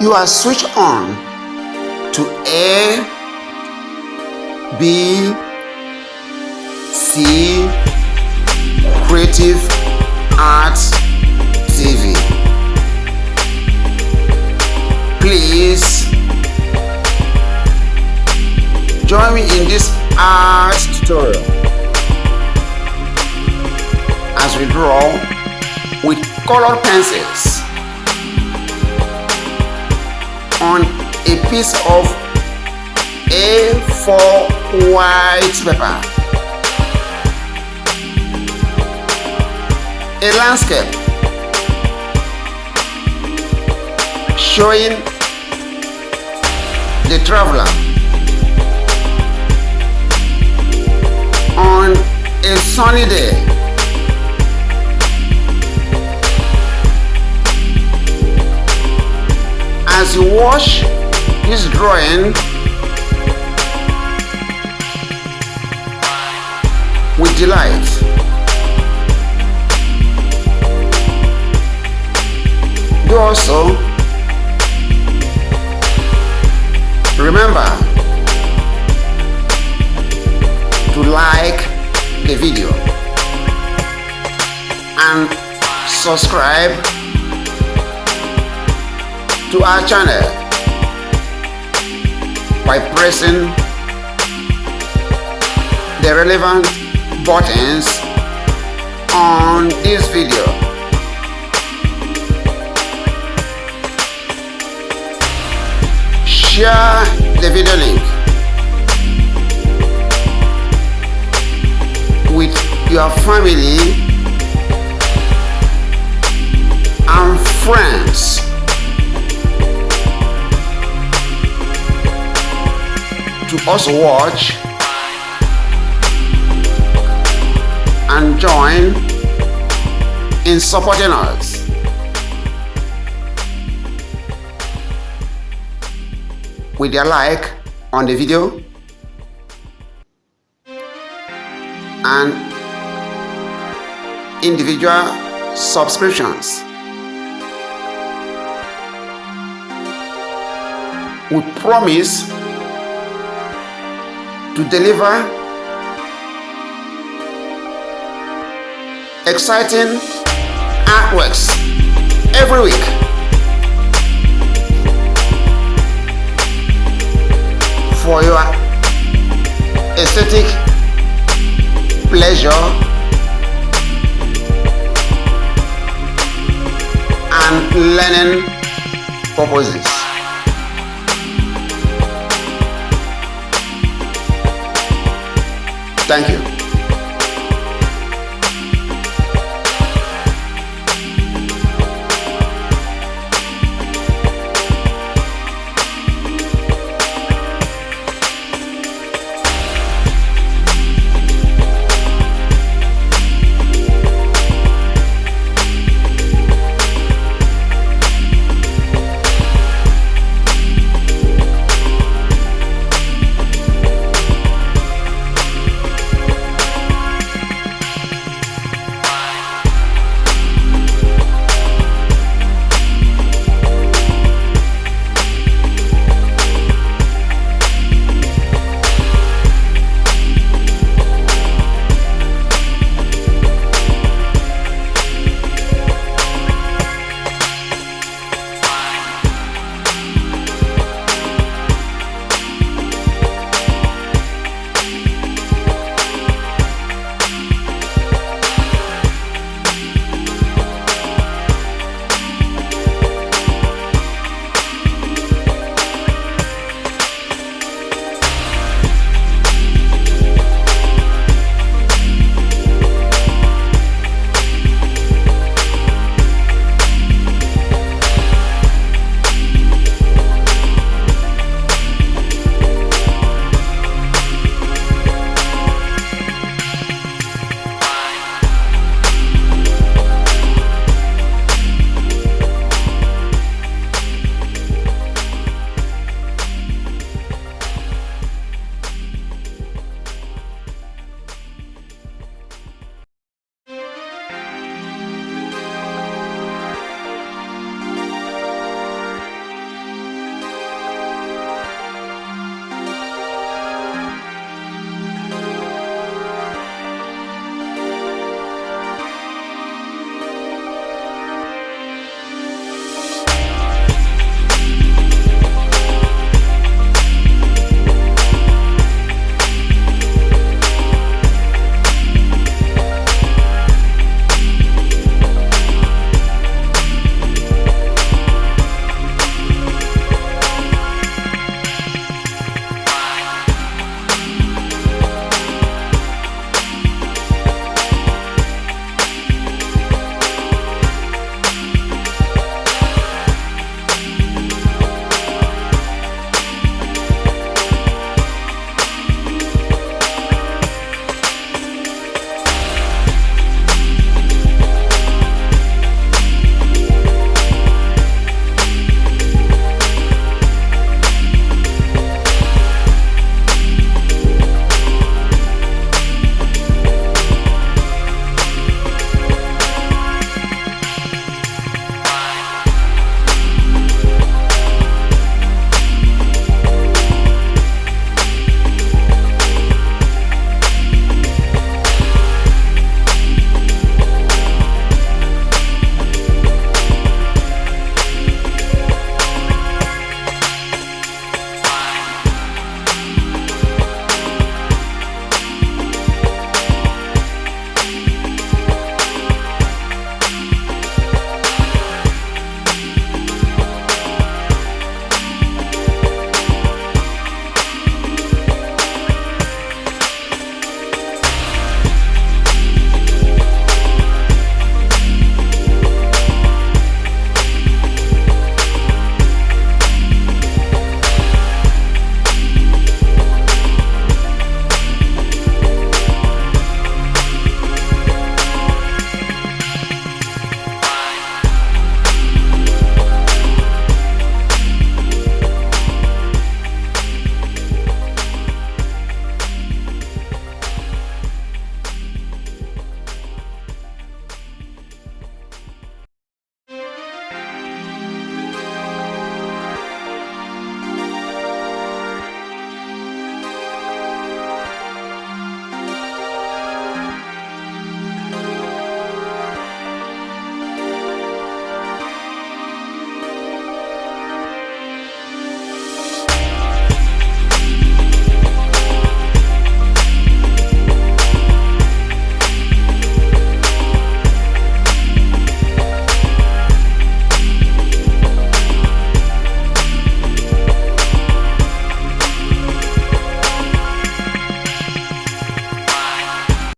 you are switched on to A, B, C, Creative Arts TV. Please join me in this art tutorial as we draw with colored pencils on a piece of A4 white paper. A landscape showing the traveler on a sunny day. As you watch this drawing with delight, do also remember to like the video and subscribe to our channel by pressing the relevant buttons on this video. Share the video link with your family and friends to also watch and join in supporting us. With their like on the video and individual subscriptions. We promise to deliver exciting artworks every week for your aesthetic pleasure and learning purposes. Thank you.